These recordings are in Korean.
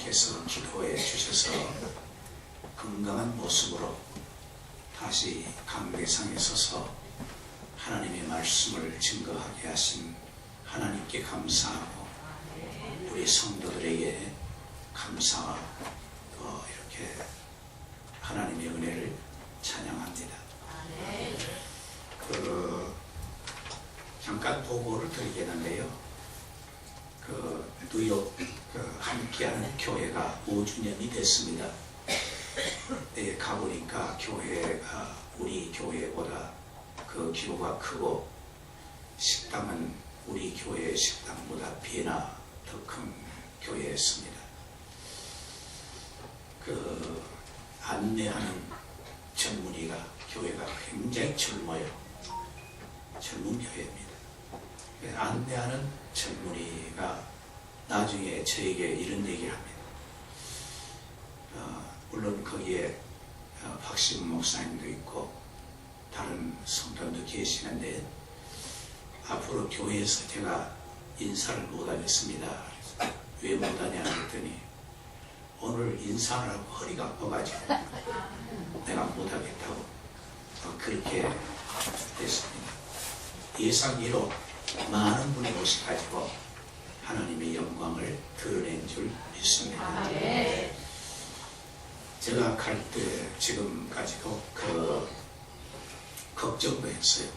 하나님께서 기도해 주셔서 건강한 모습으로 다시 강대상에 서서 하나님의 말씀을 증거하게 하신 하나님께 감사하고 우리 성도들에게 감사와 이렇게 하나님의 은혜를 찬양합니다. 잠깐 보고를 드리겠는데요. 뉴욕 함께하는 교회가 5주년이 됐습니다. 네, 가보니까 교회가 우리 교회보다 그 규모가 크고 식당은 우리 교회 식당보다 배나 더 큰 교회였습니다. 안내하는 젊은이가 교회가 굉장히 젊어요. 젊은 교회입니다. 안내하는 젊은이가 나중에 저에게 이런 얘기를 합니다. 물론 거기에 박시문 목사님도 있고 다른 성도님도 계시는데 앞으로 교회에서 제가 인사를 못하겠습니다. 왜 못하냐 했더니 오늘 인사하라고 허리가 아파가지고 내가 못하겠다고 그렇게 됐습니다. 예상외로 많은 분이 오셔가지고 하나님의 영광을 드러낸 줄 믿습니다. 제가 갈 때 지금까지도 걱정도 했어요.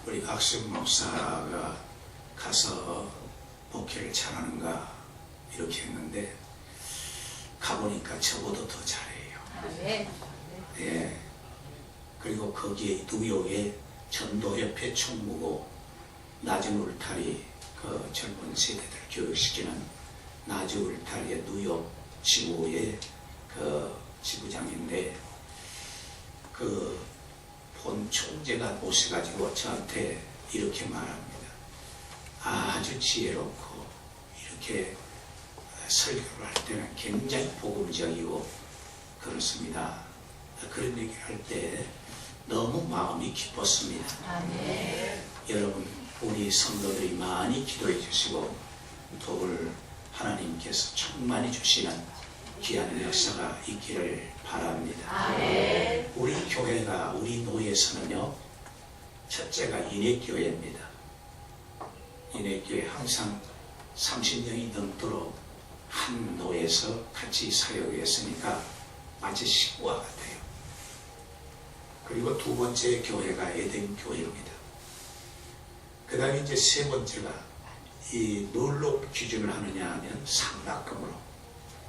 우리 박시문 목사가 가서 목회를 잘하는가 이렇게 했는데 가보니까 저보다 더 잘해요. 예. 그리고 거기에 뉴욕에 전도협회 총무고 나중 울타리 젊은 세대들 교육시키는 나중 울타리의 뉴욕 지부의 지부장인데 본 총재가 오셔가지고 저한테 이렇게 말합니다. 아주 지혜롭고 이렇게 설교를 할 때는 굉장히 복음적이고 그렇습니다. 그런 얘기를 할 때 너무 마음이 기뻤습니다. 여러분 우리 성도들이 많이 기도해 주시고 복을 하나님께서 충만히 주시는 귀한 역사가 있기를 바랍니다. 우리 교회가 우리 노예에서는요 첫째가 인해교회입니다. 인해교회 항상 30년이 넘도록 한 노예에서 같이 사역했으니까 마치 식구와 같아요. 그리고 두 번째 교회가 에덴 교회입니다. 그 다음에 이제 세 번째가 이 뭘로 기준을 하느냐 하면 상납금으로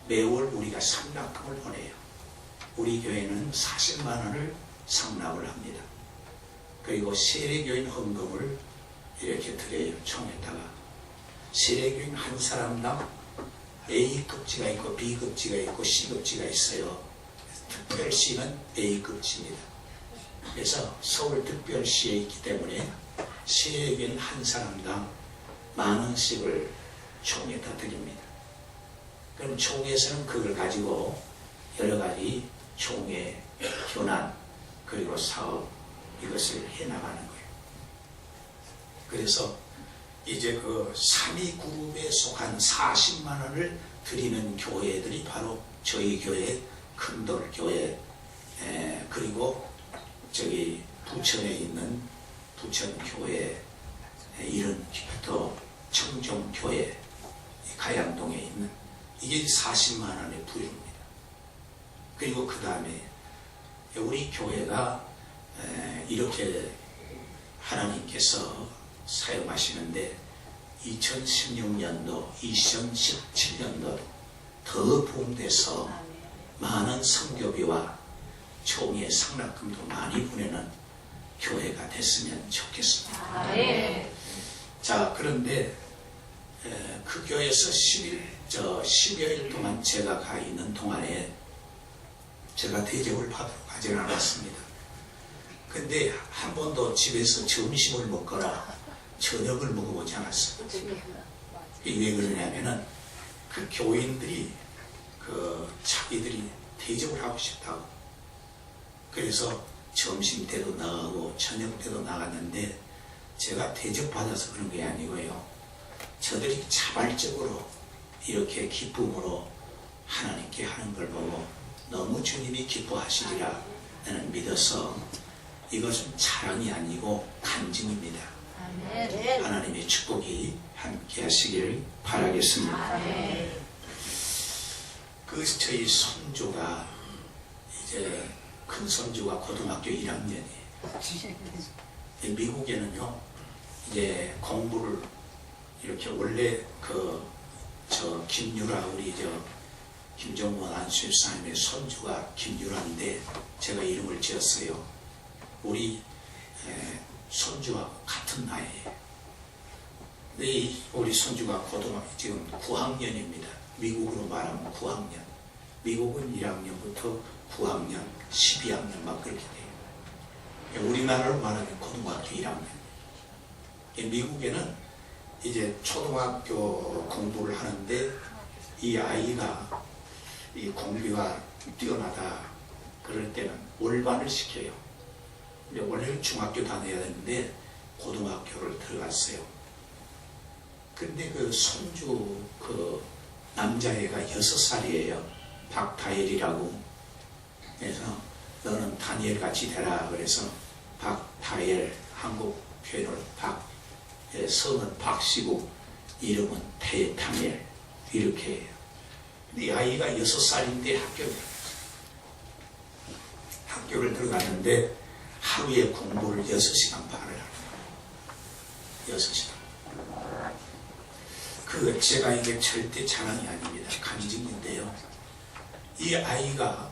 매월 우리가 상납금을 보내요. 우리 교회는 40만 원을 상납을 합니다. 그리고 세례교인 헌금을 이렇게 드려요. 총에다가 세례교인 한 사람당 A급지가 있고 B급지가 있고 C급지가 있어요. 특별시는 A급지입니다. 그래서 서울특별시에 있기 때문에 세례교인 한 사람당 10,000원씩을 총에다 드립니다. 그럼 총회에서는 그걸 가지고 여러 가지 총회, 교난, 그리고 사업 이것을 해나가는 거예요. 그래서 이제 3위 그룹에 속한 40만 원을 드리는 교회들이 바로 저희 교회, 큰돌교회, 그리고 저기 부천에 있는 부천교회, 이런 또 청정교회, 가양동에 있는 이게 40만 원의 부유입니다. 그리고 그 다음에 우리 교회가 이렇게 하나님께서 사용하시는데 2016년도, 2017년도 더 부흥돼서 많은 선교비와 총회 상납금도 많이 보내는 교회가 됐으면 좋겠습니다. 자, 그런데 그 교회에서 10여일 동안 제가 가 있는 동안에 제가 대접을 받으러 가지는 않았습니다. 근데 한 번도 집에서 점심을 먹거나 저녁을 먹어보지 않았어요. 왜 그러냐면은 그 교인들이 자기들이 대접을 하고 싶다고. 그래서 점심 때도 나가고 저녁 때도 나갔는데 제가 대접받아서 그런 게 아니고요. 저들이 자발적으로 이렇게 기쁨으로 하나님께 하는 걸 보고 너무 주님이 기뻐하시리라 나는 믿어서 이것은 자랑이 아니고 간증입니다. 하나님의 축복이 함께 하시기를 바라겠습니다. 그 저희 손주가 이제 큰 손주가 고등학교 1학년이에요. 미국에는요 이제 공부를 이렇게 원래 김유라 우리 김정원 안수집사님의 손주가 김유라인데 제가 이름을 지었어요. 우리 손주와 같은 나이에요. 근데 우리 손주가 고등학교 지금 9학년입니다. 미국으로 말하면 9학년. 미국은 1학년부터 9학년, 12학년 막 그렇게 돼요. 우리나라로 말하면 고등학교 1학년. 미국에는 이제 초등학교 공부를 하는데 이 아이가 이 공부가 뛰어나다 그럴 때는 월반을 시켜요. 원래는 중학교 다녀야 되는데 고등학교를 들어갔어요. 근데 그 손주 그 남자애가 6살이에요. 박다엘이라고. 그래서 너는 다니엘 같이 되라. 그래서 박다엘 한국 표현으로 성은 박씨고 이름은 태타멜 이렇게 해요. 근데 이 아이가 6살인데 학교를 들어갔는데 하루에 공부를 6시간 반을 합니다. 6시간. 제가 이게 절대 자랑이 아닙니다. 간증인데요. 이 아이가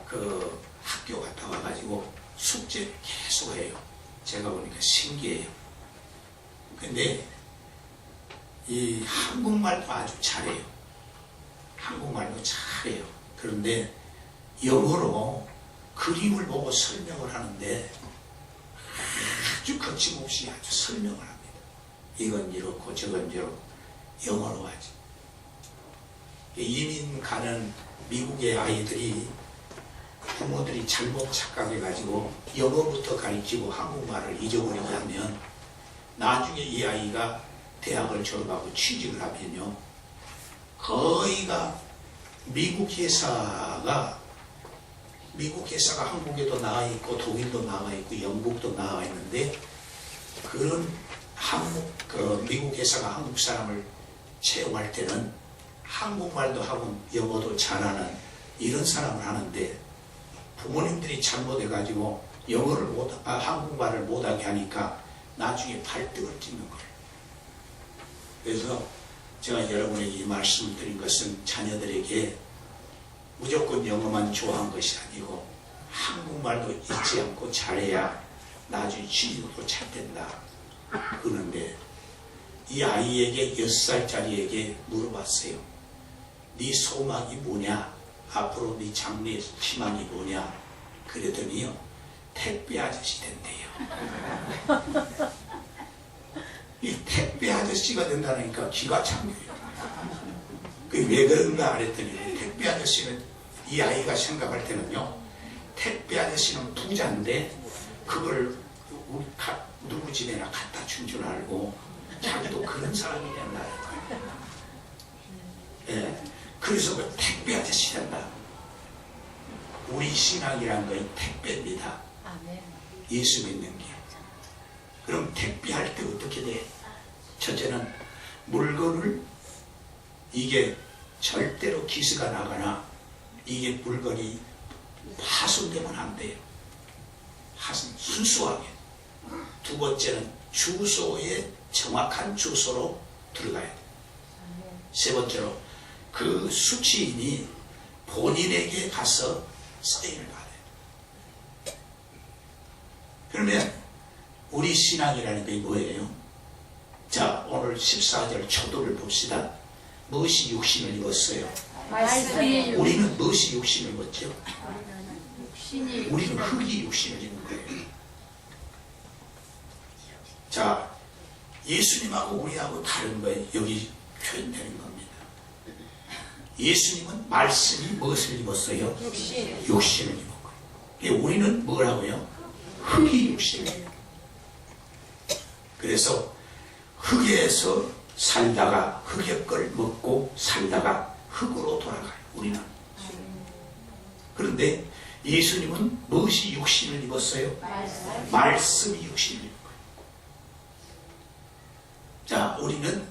학교 갔다 와가지고 숙제를 계속 해요. 제가 보니까 신기해요. 근데 이 한국말도 아주 잘해요. 한국말도 잘해요. 그런데 영어로 그림을 보고 설명을 하는데 아주 거침없이 아주 설명을 합니다. 이건 이렇고 저건 저렇고 영어로 하지. 이민 가는 미국의 아이들이 부모들이 잘못 착각해가지고 영어부터 가르치고 한국말을 잊어버리게 하면 나중에 이 아이가 대학을 졸업하고 취직을 하면요 거의가 미국 회사가 한국에도 나와 있고 독일도 나와 있고 영국도 나와 있는데 그런 미국 회사가 한국 사람을 채용할 때는 한국말도 하고 영어도 잘하는 이런 사람을 하는데 부모님들이 잘못해가지고 한국말을 못하게 하니까 나중에 발등을 찍는 거예요. 그래서 제가 여러분에게 이 말씀을 드린 것은 자녀들에게 무조건 영어만 좋아한 것이 아니고 한국말도 잊지 않고 잘해야 나중에 취직도 잘 된다. 그런데 이 아이에게 6살짜리에게 물어봤어요. 네 소망이 뭐냐? 앞으로 네 장래 희망이 뭐냐? 그랬더니요 택배 아저씨 된대요. 이 택배 아저씨가 된다니까 기가 참겨요. 왜 그런가 그랬더니 택배 아저씨는 이 아이가 생각할 때는요 택배 아저씨는 부자인데 그걸 누구 집에나 갖다 준 줄 알고 자기도 그런 사람이 된다는 거예요. 예, 그래서 그 택배 아저씨 된다. 우리 신앙이란 거의 택배입니다. 예수 믿는 게. 그럼 택배할 때 어떻게 돼? 첫째는 물건을 이게 절대로 기스가 나거나 이게 물건이 파손되면 안 돼요. 순수하게. 두 번째는 주소에 정확한 주소로 들어가야 돼요. 세 번째로 그 수취인이 본인에게 가서 사인을 받아요. 그러면 우리 신앙이라는 게 뭐예요? 자, 오늘 14절 초도를 봅시다. 무엇이 육신을 입었어요? 말씀이 우리는 무엇이 육신을 입었죠? 육신이 우리는 흙이 육신을 입은 거예요. 자, 예수님하고 우리하고 다른 거예요. 여기 표현되는 겁니다. 예수님은 말씀이 무엇을 입었어요? 육신을 입은 거예요. 우리는 뭐라고요? 흙이 육신을 입은 거예요. 그래서 흙에서 살다가 흙의 걸 먹고 살다가 흙으로 돌아가요. 우리는. 그런데 예수님은 무엇이 육신을 입었어요? 말씀이 육신을 입은 거예요. 자, 우리는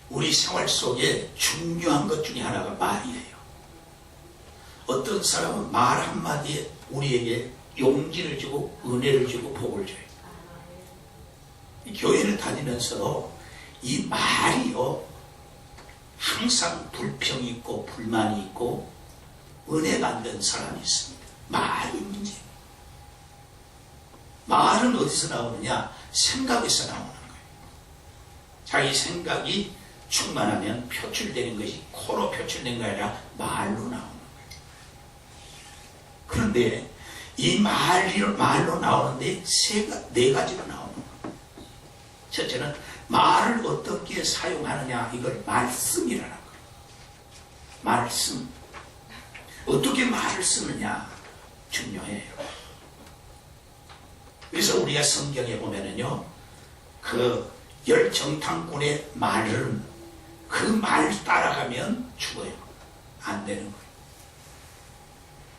우리 생활 속에 중요한 것 중에 하나가 말이에요. 어떤 사람은 말 한마디에 우리에게 용기를 주고 은혜를 주고 복을 줘요. 교회를 다니면서도 이 말이요, 항상 불평이 있고 불만이 있고 은혜가 안 된 사람이 있습니다. 말이 문제예요. 말은 어디서 나오느냐? 생각에서 나오는 거예요. 자기 생각이 충만하면 표출되는 것이 코로 표출된 게 아니라 말로 나오는 거예요. 그런데 이 말로 나오는데 네 가지로 나오는 거예요. 첫째는 말을 어떻게 사용하느냐, 이걸 말씀이라는 거예요. 말씀. 어떻게 말을 쓰느냐 중요해요. 그래서 우리가 성경에 보면은요, 그 열정탐꾼의 말은 그 말 따라가면 죽어요. 안 되는 거예요.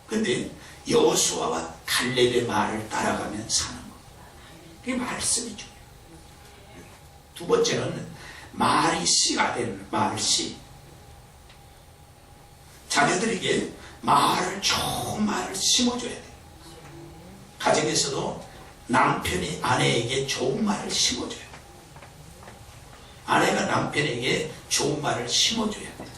근데 여호수아와 갈렙의 말을 따라가면 사는 거예요. 그게 말씀이 중요해요. 두 번째는 말이 씨가 되는 말씨. 자녀들에게 좋은 말을 심어줘야 돼요. 가정에서도 남편이 아내에게 좋은 말을 심어줘요. 아내가 남편에게 좋은 말을 심어줘야 돼요.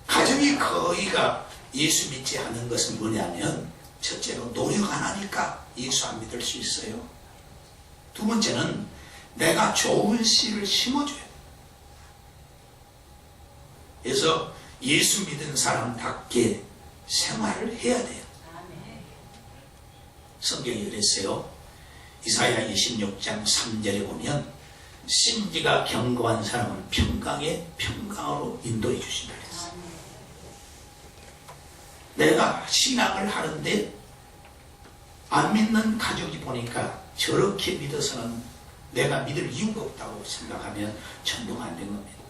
가정이 거의가 예수 믿지 않는 것은 뭐냐면, 첫째로 노력 안 하니까 예수 안 믿을 수 있어요. 두 번째는 내가 좋은 씨를 심어줘야 돼요. 그래서 예수 믿은 사람답게 생활을 해야 돼요. 성경이 그랬어요. 이사야 26장 3절에 보면 심지가 견고한 사람은 평강으로 인도해 주신다 그랬어요. 내가 신앙을 하는데 안 믿는 가족이 보니까 저렇게 믿어서는 내가 믿을 이유가 없다고 생각하면 전도가 안 된 겁니다.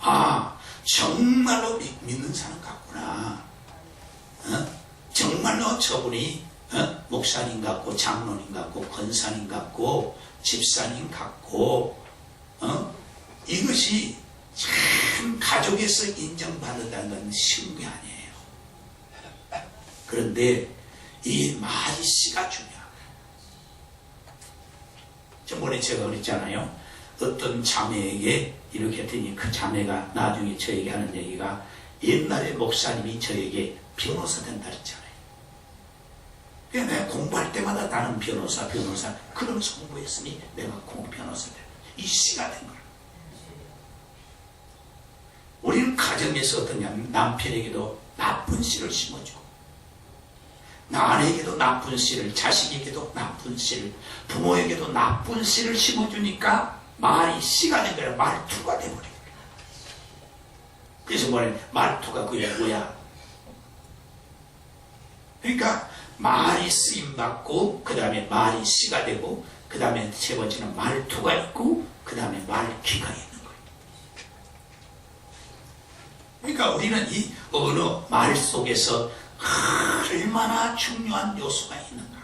아, 정말로 믿는 사람 같구나. 정말로 저분이 목사님 같고 장로님 같고 권사님 같고 집사님 같고 이것이 참 가족에서 인정받는다는 건 쉬운 게 아니에요. 그런데 이 말이 씨가 중요합니다. 저번에 제가 그랬잖아요. 어떤 자매에게 이렇게 했더니 그 자매가 나중에 저에게 하는 얘기가, 옛날에 목사님이 저에게 변호사 된다 그랬잖아요. 그러니까 내가 공부할 때마다 나는 변호사 그러면서 공부했으니 내가 변호사 된다. 이 씨가 된 거예요. 우리는 가정에서 어떠냐면 남편에게도 나쁜 씨를 심어주고, 아내에게도 나쁜 씨를, 자식에게도 나쁜 씨를, 부모에게도 나쁜 씨를 심어주니까 말이 씨가 된 거야. 말투가 돼버린 거야. 그래서 말투가 그게 뭐야? 그러니까 말이 쓰임받고, 그 다음에 말이 씨가 되고, 그 다음에 세 번째는 말투가 있고, 그 다음에 말귀가 있는 거예요. 그러니까 우리는 이 언어, 말 속에서 얼마나 중요한 요소가 있는가.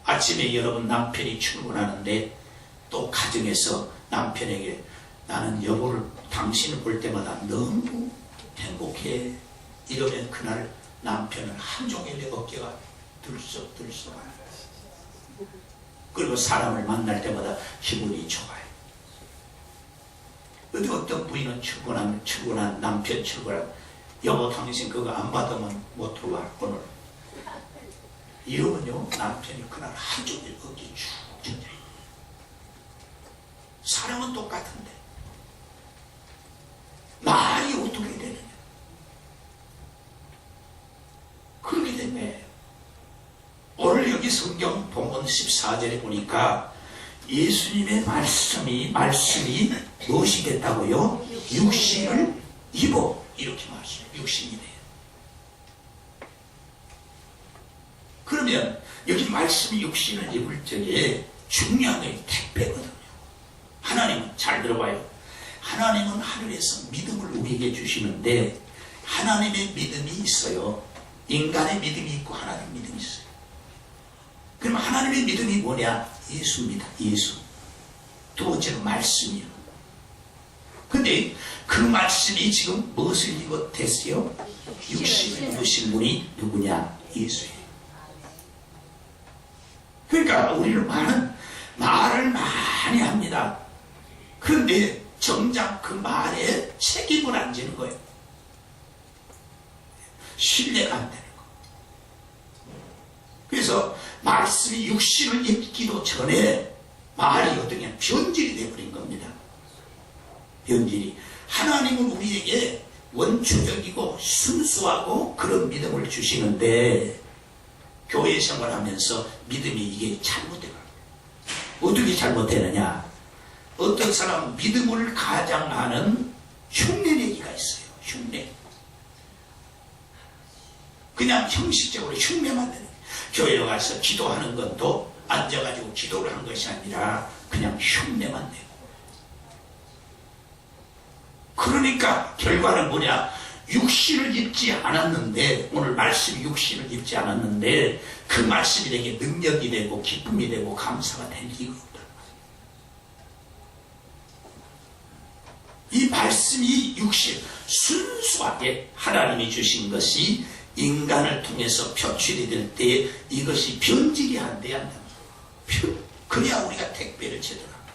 아침에 여러분 남편이 출근하는데 또 가정에서 남편에게 나는 여보를 당신을 볼 때마다 너무 행복해 이러면 그날 남편은 한 종일 내 어깨가 들썩들썩하는 거예요. 그리고 사람을 만날 때마다 기분이 좋아요. 근데 어떤 부인은 출근한 남편 출근한 여보 당신 그거 안 받으면 못 들어와 오늘 이러면요 남편이 그날 한 종일 어깨 쭉 젖어요. 사람은 똑같은데 말이 어떻게 되느냐. 그렇게 되네. 오늘 여기 성경 본문 14절에 보니까 예수님의 말씀이 무엇이 됐다고요? 육신을 입어. 이렇게 말씀해요. 육신이 돼요. 그러면 여기 말씀이 육신을 입을 적에 중요한 게 택배거든요. 들어봐요. 하나님은 하늘에서 믿음을 우리에게 주시는데 하나님의 믿음이 있어요. 인간의 믿음이 있고 하나님의 믿음이 있어요. 그럼 하나님의 믿음이 뭐냐? 예수입니다. 예수. 두 번째는 말씀이요. 근데 그 말씀이 지금 무엇을 입었댔어요? 육신을 입으신 분이 누구냐? 예수예요. 그러니까 우리는 말을 많이 합니다. 그런데 정작 그 말에 책임을 안 지는 거예요. 신뢰가 안 되는 거예요. 그래서 말씀이 육신을 입기도 전에 말이 어떻게 변질이 되어버린 겁니다. 변질이. 하나님은 우리에게 원초적이고 순수하고 그런 믿음을 주시는데 교회 생활하면서 믿음이 이게 잘못돼요. 어떻게 잘못되느냐? 어떤 사람은 믿음을 가장하는 흉내내기가 있어요. 흉내. 그냥 형식적으로 흉내만 내는 거예요. 교회에 가서 기도하는 것도 앉아가지고 기도를 하는 것이 아니라 그냥 흉내만 내고. 그러니까 결과는 뭐냐? 육신을 입지 않았는데, 오늘 말씀이 육신을 입지 않았는데 그 말씀이 내게 능력이 되고 기쁨이 되고 감사가 될 이유가 없다. 이 말씀이 육신, 순수하게 하나님이 주신 것이 인간을 통해서 표출이 될 때 이것이 변질이 안 돼야 한다. 그래야 우리가 택배를 제대로 합니다.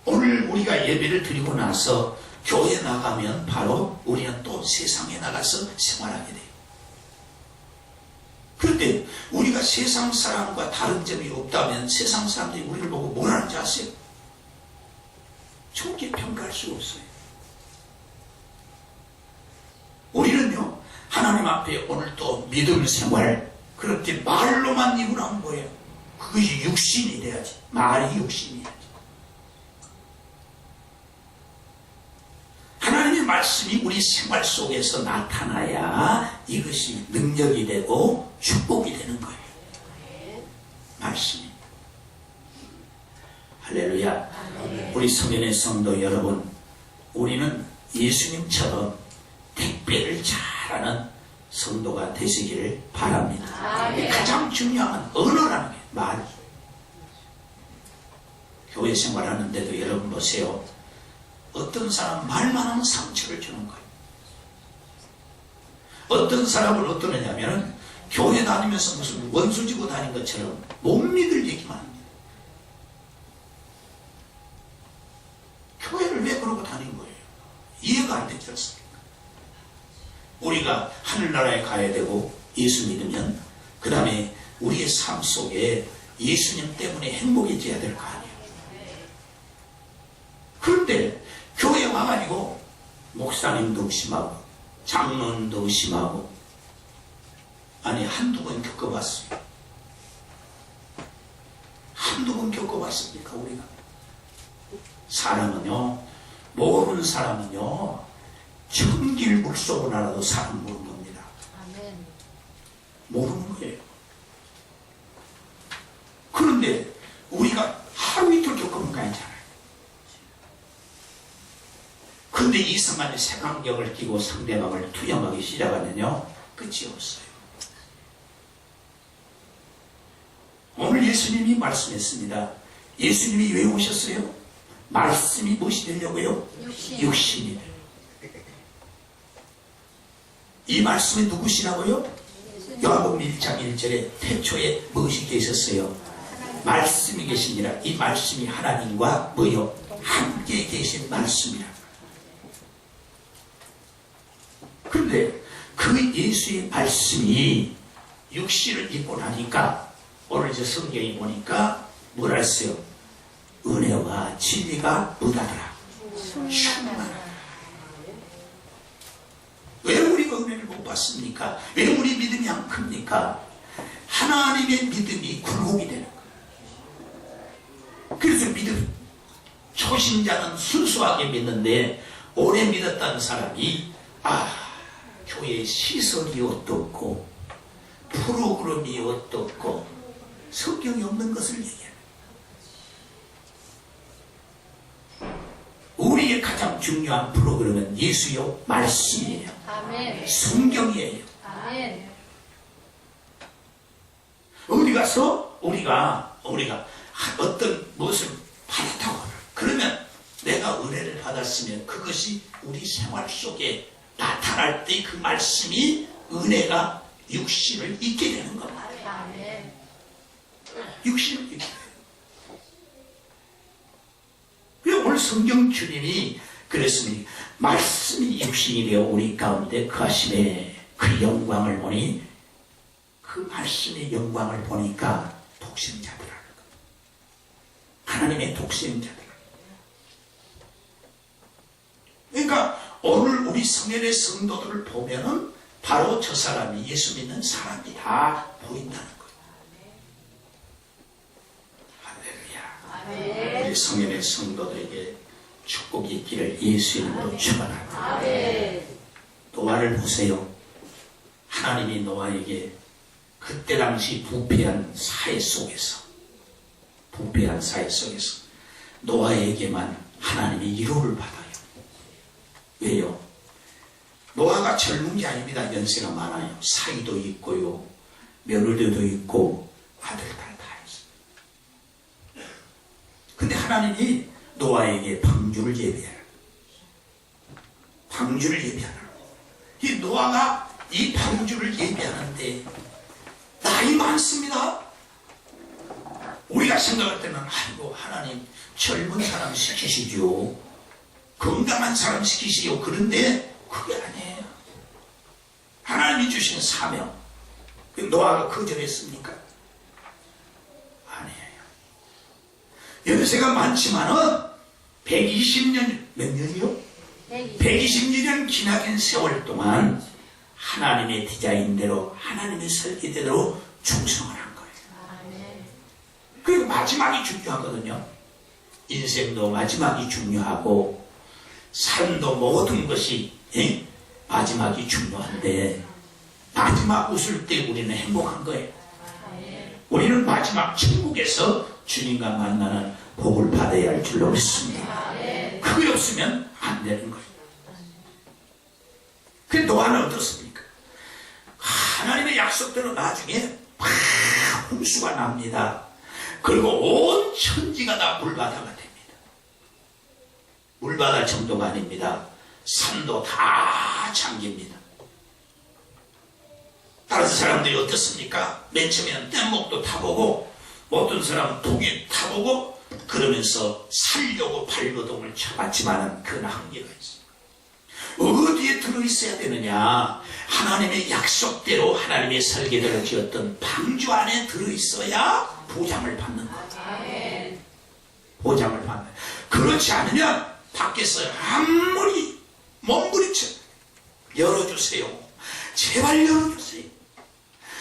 오늘 우리가 예배를 드리고 나서 교회 나가면 바로 우리는 또 세상에 나가서 생활하게 돼요. 그런데 우리가 세상 사람과 다른 점이 없다면 세상 사람들이 우리를 보고 뭘 하는지 아세요? 좋게 평가할 수 없어요. 우리는요, 하나님 앞에 오늘 또 믿음 생활, 그렇게 말로만 입으로 한 거예요. 그것이 육신이 돼야지. 말이 육신이 돼야지. 하나님의 말씀이 우리 생활 속에서 나타나야 이것이 능력이 되고 축복이 되는 거예요. 말씀이. 할렐루야. 우리 성연의 성도 여러분, 우리는 예수님처럼 택배를 잘하는 성도가 되시기를 바랍니다. 가장 중요한 언어라는 게 말. 교회 생활하는데도 여러분 보세요. 어떤 사람 말만 하면 상처를 주는 거예요. 어떤 사람을 어떠느냐면 교회 다니면서 무슨 원수 지고 다닌 것처럼 못 믿을 얘기만 합니다. 교회를 왜 그러고 다닌 거예요? 이해가 안 되지 않습니까? 우리가 하늘나라에 가야 되고 예수 믿으면 그 다음에 우리의 삶 속에 예수님 때문에 행복해져야 될 거 아니에요. 그런데 교회에 와가지고 목사님도 의심하고 장로님도 의심하고, 아니 한두 번 겪어봤어요. 한두 번 겪어봤습니까 우리가? 사람은요, 모르는 사람은요 천길 물속으로 나라도 사람 모르는 겁니다. 아멘. 모르는 거예요. 그런데 우리가 하루 이틀 겪으면 괜찮아요. 그런데 이상한 색안경을 끼고 상대방을 투영하기 시작하면요 끝이 없어요. 오늘 예수님이 말씀했습니다. 예수님이 왜 오셨어요? 말씀이 무엇이 되려고요? 육신이 되려고. 이 말씀이 누구시라고요? 요한복음 1장 1절에 태초에 무엇이 계셨어요? 말씀이 계시니라. 이 말씀이 하나님과 뭐요? 함께 계신 말씀이라. 그런데 그 예수의 말씀이 육신을 입고 나니까 오늘 이제 성경에 보니까 뭐라 했어요? 은혜와 진리가 무다하라. 충만하라. 왜 우리가 은혜를 못 받습니까? 왜 우리 믿음이 안 큽니까? 하나님의 믿음이 굴곡이 되는 거예요. 그래서 믿음, 초신자는 순수하게 믿는데 오래 믿었다는 사람이 교회에 시설이 어떻고 프로그램이 어떻고 성경이 없는 것을 얘기해요. 가장 중요한 프로그램은 예수요 말씀이에요. 아멘. 성경이에요. 아멘. 어디 가서 우리가 어떤 무엇을 받았다고 그러면 내가 은혜를 받았으면 그것이 우리 생활 속에 나타날 때 그 말씀이 은혜가 육신을 입게 되는 겁니다. 아멘. 육신을 입게 돼요. 그래서 오늘 성경 주님이 그랬습니다. 말씀이 육신이 되어 우리 가운데 거하심에 그 영광을 보니 그 말씀의 영광을 보니까 독생자들하는 거예요. 하나님의 독생자들. 그러니까 오늘 우리 성현의 성도들을 보면은 바로 저 사람이 예수 믿는 사람이 다 보인다는 거예요. 할렐루야. 우리 성현의 성도들에게 축복이 있기를 예수 이름으로 축원합니다. 노아를 보세요. 하나님이 노아에게 그때 당시 부패한 사회 속에서 노아에게만 하나님이 위로를 받아요. 왜요? 노아가 젊은 게 아닙니다. 연세가 많아요. 사위도 있고요, 며느리도 있고 아들딸 다 있어요. 근데 하나님이 노아에게 방주를 예비하라. 이 노아가 이 방주를 예비하는데 나이 많습니다. 우리가 생각할 때는 아이고 하나님 젊은 사람 시키시죠, 건강한 사람 시키시죠. 그런데 그게 아니에요. 하나님이 주신 사명. 노아가 거절했습니까? 아니에요. 연세가 많지만은 120년, 몇 년이요? 120년 기나긴 세월 동안 하나님의 디자인대로, 하나님의 설계대로 충성을 한 거예요. 그리고 마지막이 중요하거든요. 인생도 마지막이 중요하고 삶도 모든 것이 마지막이 중요한데 마지막 웃을 때 우리는 행복한 거예요. 우리는 마지막 천국에서 주님과 만나는 복을 받아야 할 줄로 믿습니다. 그게 없으면 안 되는 거예요. 그 노아는 어떻습니까? 하나님의 약속대로 나중에 막 홍수가 납니다. 그리고 온 천지가 다 물바다가 됩니다. 물바다 정도가 아닙니다. 산도 다 잠깁니다. 다른 사람들이 어떻습니까? 맨 처음에는 뗏목도 타보고 어떤 사람은 독에 타보고 그러면서 살려고 발버둥을 쳐봤지만 그건 한계가 있어요. 어디에 들어있어야 되느냐? 하나님의 약속대로 하나님의 설계대로 지었던 방주 안에 들어있어야 보장을 받는 거예요. 보장을 받는 거예요. 그렇지 않으면 밖에서 아무리 몸부림쳐 열어주세요. 제발 열어주세요.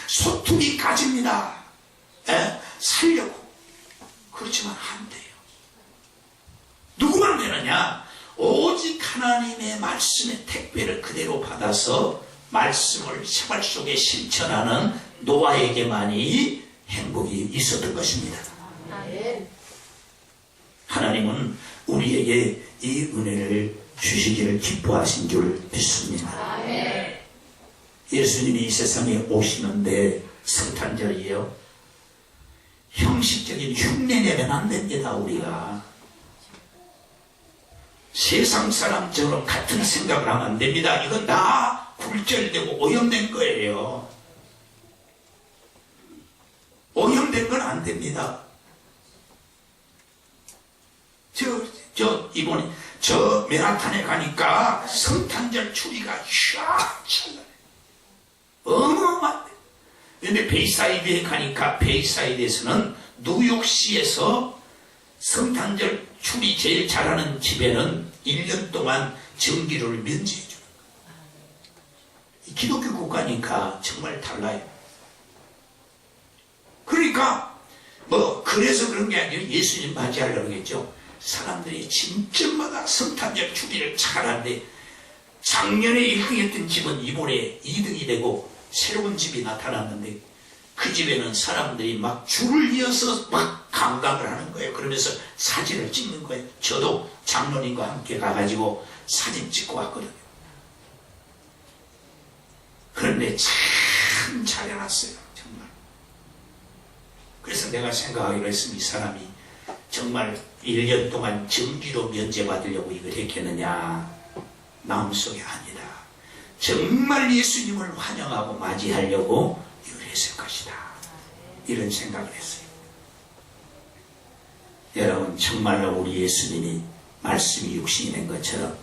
소tum이 까집니다. 살려고. 그렇지만 안 돼요. 누구만 되느냐? 오직 하나님의 말씀의 택배를 그대로 받아서 말씀을 생활 속에 실천하는 노아에게만이 행복이 있었던 것입니다. 하나님은 우리에게 이 은혜를 주시기를 기뻐하신 줄 믿습니다. 예수님이 이 세상에 오시는데 성탄절이에요. 형식적인 흉내내면 안 됩니다. 우리가 세상 사람처럼 같은 생각을 하면 안 됩니다. 이건 다 굴절되고 오염된 거예요. 오염된 건 안 됩니다. 이번에 맨하탄에 가니까 성탄절 추리가 쫙 찰나요. 어마어마한데. 그런데 베이사이드에 가니까 베이사이드에서는 뉴욕시에서 성탄절 추리 제일 잘하는 집에는 1년 동안 전기료를 면제해 줘요. 기독교 국가니까 정말 달라요. 그러니까 그래서 그런 게 아니라 예수님 맞이하려고 그러겠죠. 사람들이 집집마다 성탄절 추리를 잘하는데 작년에 1등했던 집은 이번에 2등이 되고 새로운 집이 나타났는데 그 집에는 사람들이 막 줄을 이어서 막 감각을 하는 거예요. 그러면서 사진을 찍는 거예요. 저도 장로님과 함께 가가지고 사진 찍고 왔거든요. 그런데 참 잘해놨어요. 정말. 그래서 내가 생각하기로 했으면 이 사람이 정말 1년 동안 정기로 면제받으려고 이걸 했겠느냐. 마음속에 아니다. 정말 예수님을 환영하고 맞이하려고 이걸 했을 것이다. 이런 생각을 했어요. 여러분, 정말로 우리 예수님이 말씀이 육신이 된 것처럼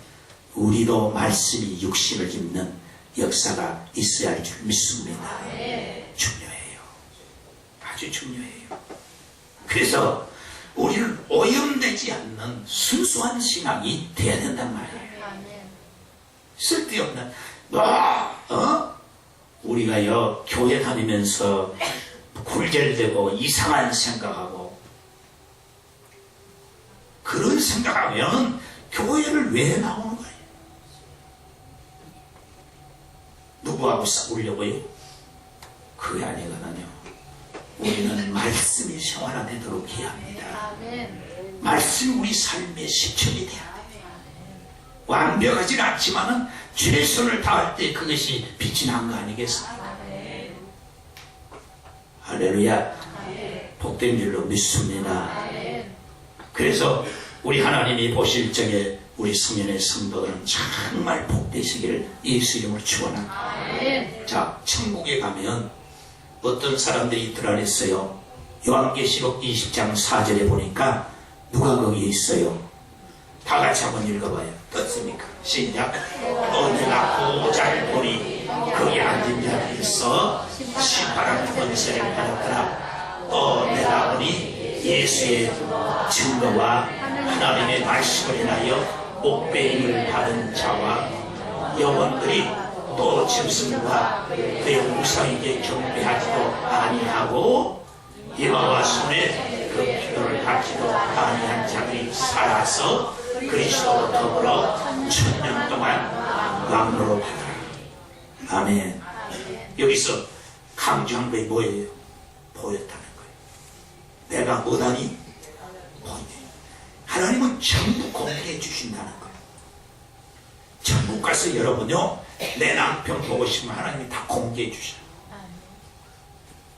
우리도 말씀이 육신을 입는 역사가 있어야 할 줄 믿습니다. 중요해요. 아주 중요해요. 그래서 우리는 오염되지 않는 순수한 신앙이 돼야 된단 말이에요. 쓸데없는 우리가요 교회 다니면서 굴절되고 이상한 생각하고 그런 생각하면 교회를 왜 나오는 거예요? 누구하고 싸우려고요? 그게 아니거든요. 우리는 말씀이 생활화되도록 해야 합니다. 말씀이 우리 삶의 실천이 돼야 돼요. 완벽하진 않지만은 최선을 다할 때 그것이 빛이 난 거 아니겠습니까? 할렐루야. 복된 줄로 믿습니다. 그래서 우리 하나님이 보실 적에 우리 성년의 성도들은 정말 복되시기를 예수 이름으로 축원합니다. 자, 천국에 가면 어떤 사람들이 드러냈어요. 요한계시록 20장 4절에 보니까 누가 거기에 있어요? 다 같이 한번 읽어봐요. 어떻습니까? 시작. 또 내가 보좌를 보니 거기 앉은 자들이 있어 시파란 권세를 받았더라. 또 내가 보니 예수의 증거와 하나님의 말씀을 인하여 목배임을 받은 자와 영혼들이 또 짐승과 그의 우상에게 경배하지도 아니하고 여호와 손에 그 표를 받지도 아니한 자들이 살아서 그리스도로 더불어 1000년 동안 왕노로 받아라. 아멘. 여기서 강조한 것이 뭐예요? 보였다는 거예요. 내가 뭐다니? 보이네. 하나님은 전부 공개해 주신다는 거예요. 전국 가서 여러분요, 내 남편 보고 싶으면 하나님이 다 공개해 주셔요.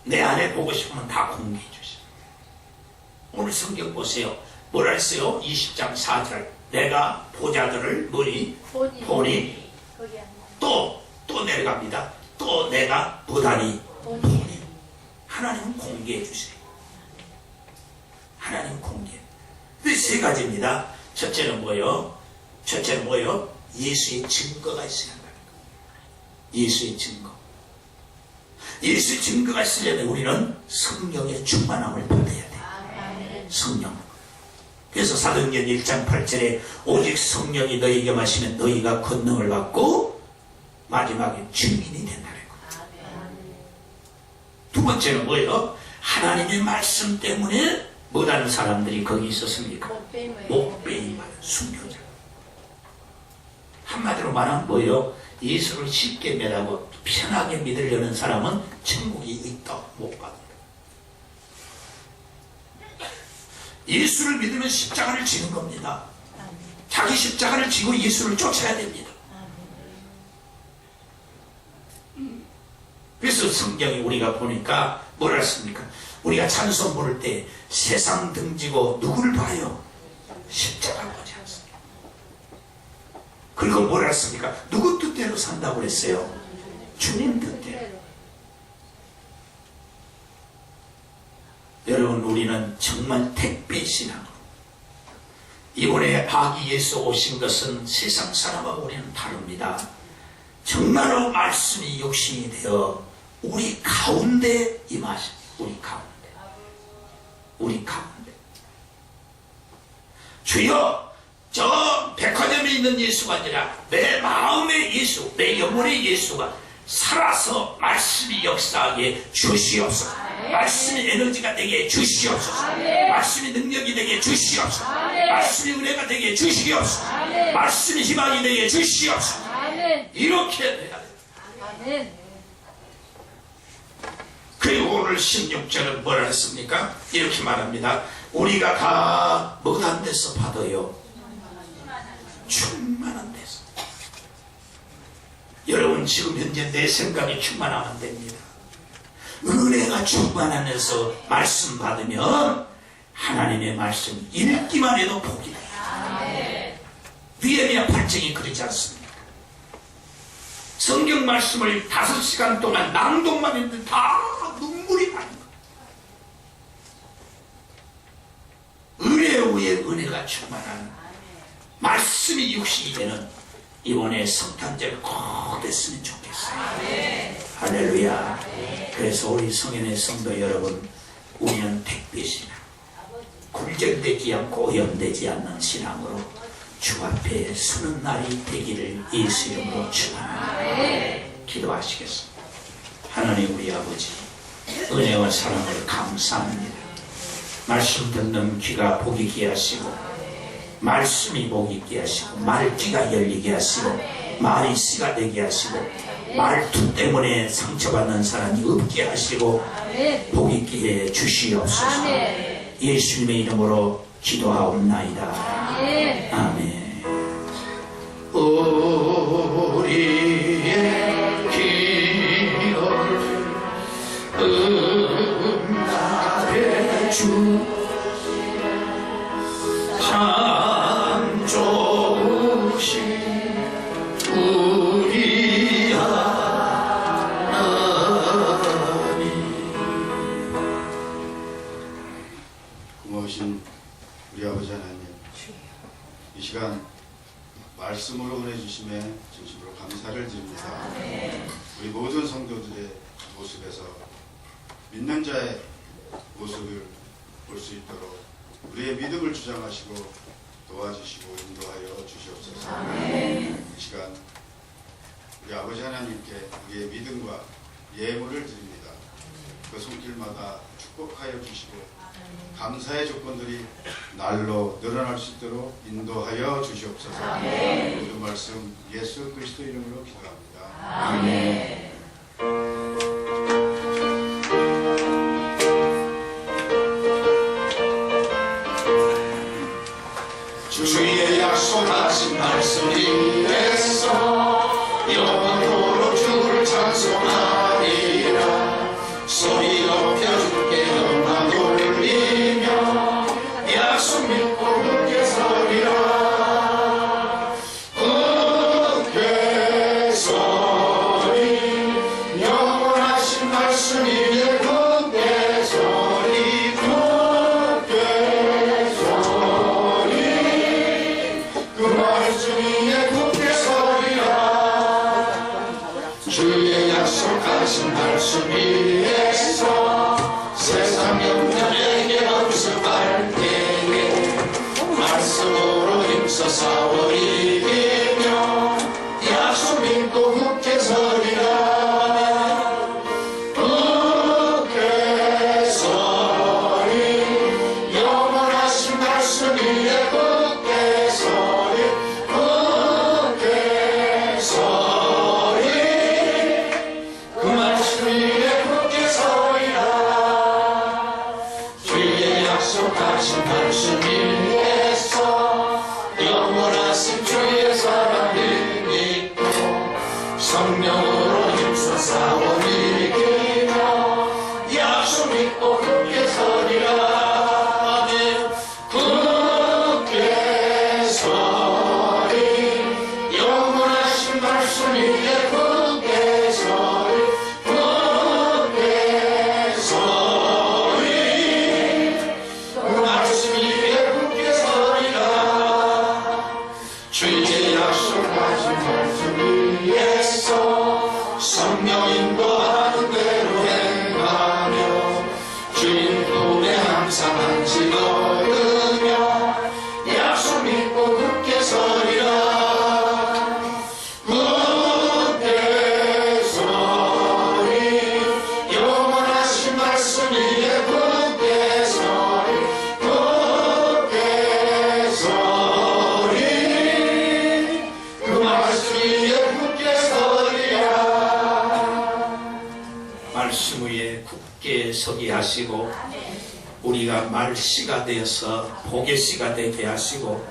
내 아내 보고 싶으면 다 공개해 주셔요. 오늘 성경 보세요. 뭐라 했어요? 20장 4절. 내가 보자들을 보니 또 내려갑니다. 또 내가 보다니 보니. 하나님은 공개해 주세요. 하나님은 공개. 그 세 가지입니다. 첫째는 뭐예요? 예수의 증거가 있어야 한다. 예수의 증거. 예수의 증거가 있으려면 우리는 성령의 충만함을 받아야 돼. 성령. 그래서 사도행전 1장 8절에 오직 성령이 너희에게 마시면 너희가 권능을 받고 마지막에 증인이 된다는 거예요. 두 번째는 뭐예요? 하나님의 말씀 때문에 뭐라는 사람들이 거기 있었습니까? 목배임 받은 순교자. 한마디로 말하면 뭐예요? 예수를 쉽게 매라고 편하게 믿으려는 사람은 천국이 있다 못 받는다. 예수를 믿으면 십자가를 지는 겁니다. 자기 십자가를 지고 예수를 쫓아야 됩니다. 그래서 성경이 우리가 보니까 뭐라 했습니까? 우리가 찬송 부를 때 세상 등지고 누구를 봐요? 십자가 보지 않습니까? 그리고 뭐라 했습니까? 누구 뜻대로 산다고 그랬어요? 주님 뜻대로. 여러분, 우리는 정말 택배 신앙으로 이번에 아기 예수 오신 것은 세상 사람하고 우리는 다릅니다. 정말로 말씀이 육신이 되어 우리 가운데 임하신 우리 가운데 주여, 저 백화점에 있는 예수가 아니라 내 마음의 예수, 내 영혼의 예수가 살아서 말씀이 역사하게 주시옵소서. 말씀이 에너지가 되게 주시옵소서. 말씀이 능력이 되게 주시옵소서. 말씀이 은혜가 되게 주시옵소서. 말씀이 희망이 되게 주시옵소서. 이렇게 돼야 돼요. 그리고 사도를 16절은 뭐라 했습니까? 이렇게 말합니다. 우리가 다 뭐한 데서 받아요? 충만한 데서. 여러분 지금 현재 내 생각이 충만하면 됩니다. 은혜가 충만한 데서 말씀 받으면 하나님의 말씀 읽기만 해도 복이 돼요. 위에미야 8장이 그러지 않습니까? 성경 말씀을 5시간 동안 낭독만 했는데 다 눈물이 나는 거예요. 은혜 위에 은혜가 충만한 말씀이 육신이 되는 이번에 성탄절 꼭 됐으면 좋겠어요. 할렐루야. 그래서 우리 성인의 성도 여러분, 우리는 택배신앙, 굴절되지 않고 오염되지 않는 신앙으로 주 앞에 서는 날이 되기를 예수 이름으로 축원합니다. 기도하시겠습니다. 하나님 우리 아버지, 은혜와 사랑을 감사합니다. 말씀 듣는 귀가 복이 있게 하시고, 말씀이 복이 있게 하시고, 말귀가 열리게 하시고, 말이 씨가 되게 하시고, 말투 때문에 상처받는 사람이 없게 하시고, 복 있게 해 주시옵소서. 예수님의 이름으로 기도하옵나이다. 아멘. 우리의 기도를 응답해 주 참 좋으신 우리 하나님. 고마우신 우리 아버지 하나님, 이 시간 말씀으로 은혜 주심에 진심으로 감사를 드립니다. 우리 모든 성도들의 모습에서 믿는 자의 모습을 볼 수 있도록 우리의 믿음을 주장하시고 도와주시고 인도하여 주시옵소서. 이 시간 우리 아버지 하나님께 우리의 믿음과 예물을 드립니다. 그 손길마다 축복하여 주시고 감사의 조건들이 날로 늘어날 수 있도록 인도하여 주시옵소서. 모든 말씀 예수 그리스도 이름으로 기도합니다. 아멘. 주의 약속하신 말씀 위에서 영원토록 주를 찬송하리라. 소리 높여 주께 영광 돌리며 약속 믿고 굳게 서리라. 굳게 서리 영원하신 말씀 위에 굳게 서리. 굳게 서리 그 말씀 위에 굳게 서리라. 주의 약속하신 말씀 위에서 세상 영혼에게 엄습할 때에 말씀으로 힘써 싸워 이기며 약속 믿고 굳게 서리라. 굳게 서리 영원하신 말씀 위에 굳게 서리. 굳게 서리 그 말씀 위에 굳게 서리라. 주의 약속하신 말씀 위에서 영원하신 주의 사랑을 믿고 성령으로 힘써 싸워 이기며 약속 믿고 굳게 서리라. 아멘. 굳게 서리 영원하신 말씀 위에 굳게 서리. 굳게 서리 그 말씀 위에 굳게 되게 하시고 우리가 말씨가 되어서 복의 씨가 되게 하시고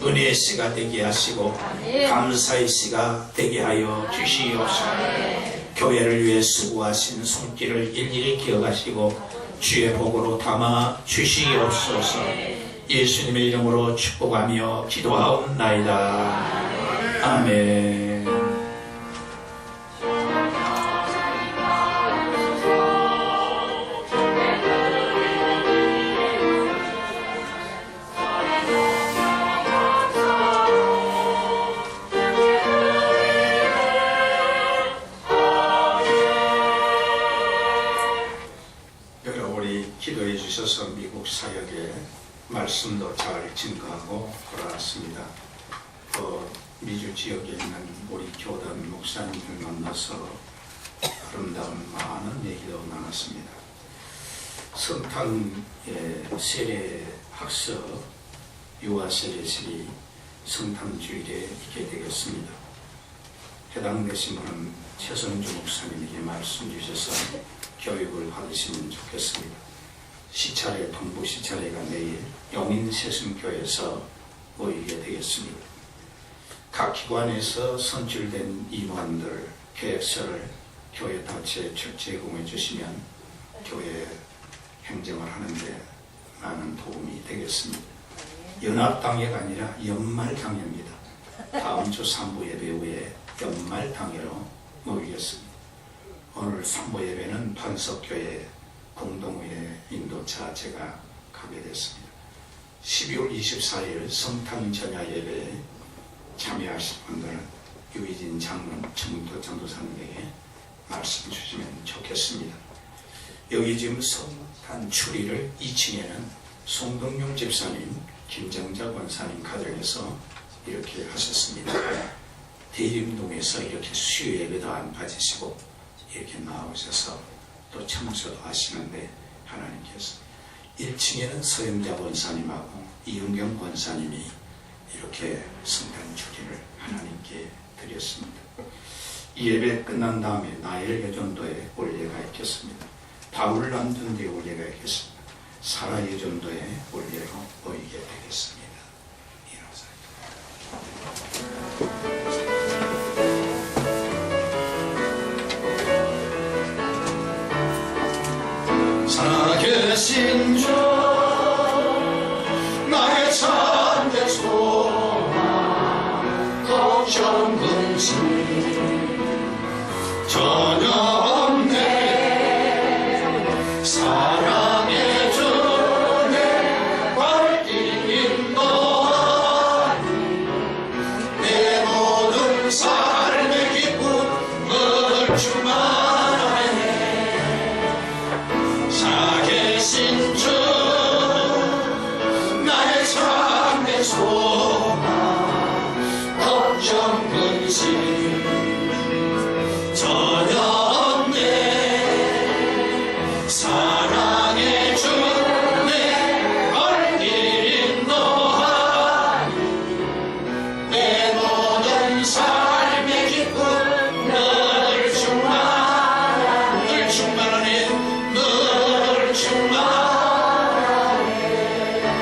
은혜의 씨가 되게 하시고 감사의 씨가 되게 하여 주시옵소서. 교회를 위해 수고하신 손길을 일일이 기억하시고 주의 복으로 담아 주시옵소서. 예수님의 이름으로 축복하며 기도하옵나이다. 아멘. 기도해 주셔서 미국 사역에 말씀도 잘 증거하고 돌아왔습니다. 또 미주 지역에 있는 우리 교단 목사님을 만나서 아름다운 많은 얘기도 나눴습니다. 성탄의 세례 학서 유아 세례식이 성탄 주일에 있게 되겠습니다. 해당되신 분은 최성주 목사님에게 말씀 주셔서 교육을 받으시면 좋겠습니다. 시차례, 동부 시차례가 내일 용인세승교에서 모이게 되겠습니다. 각 기관에서 선출된 임원들 계획서를 교회 단체에 제공해 주시면 교회 행정을 하는데 많은 도움이 되겠습니다. 연합당회가 아니라 연말당회입니다. 다음 주 3부 예배 후에 연말당회로 모이겠습니다. 오늘 3부 예배는 판석교회 공동회 인도차 제가 가게 됐습니다. 12월 24일 성탄 전야 예배에 참여하실 분들은 유희진 장로님, 청도 전도사님에게 말씀 주시면 좋겠습니다. 여기 지금 성탄 추리를 2층에는 송동용 집사님, 김정자 권사님 가정에서 이렇게 하셨습니다. 대림동에서 이렇게 수요 예배도 안 빠지시고 이렇게 나오셔서 또 청소도 하시는데 하나님께서 1층에는 서영자 권사님하고 이은경 권사님이 이렇게 성탄 주기를 하나님께 드렸습니다. 이 예배 끝난 다음에 나엘 예전도에 올예가 있겠습니다. 바울 남전도에 올예가 있겠습니다. 사라 예전도에 올예로 모이게 되겠습니다. 살아계신 주 나의 참된 소망 걱정 근심 전혀 없네. 사랑의 주 내 발길 인도하니 내 모든 삶의 기쁨 늘 충만하네. 살아계신 주 나의 참된 소망 걱정 근심 전혀 없네. 사랑의 주 내 발길 인도하니 내 모든 삶의 기쁨 늘 충만하네. 늘 충만하네. 늘 충만하네.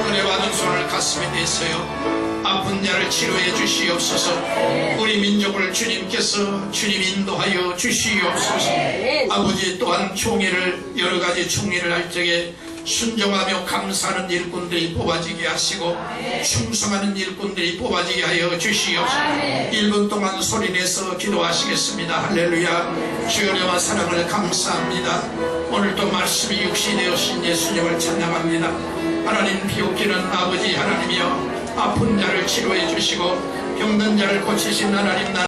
은혜 받은 손을 가슴에 대세요. 아픈 자를 치료해 주시옵소서. 우리 민족을 주님께서 주님 인도하여 주시옵소서. 아버지 또한 총회를 여러 가지 총회를 할 적에 순종하며 감사하는 일꾼들이 뽑아지게 하시고 충성하는 일꾼들이 뽑아지게 하여 주시옵소서. 1분 동안 소리내서 기도하시겠습니다. 할렐루야. 주의 은혜와 사랑을 감사합니다. 오늘도 말씀이 육신이 되어신 예수님을 찬양합니다. 하나님 비옥기는 아버지 하나님이여 아픈 자를 치료해 주시고 병든 자를 고치신 하나님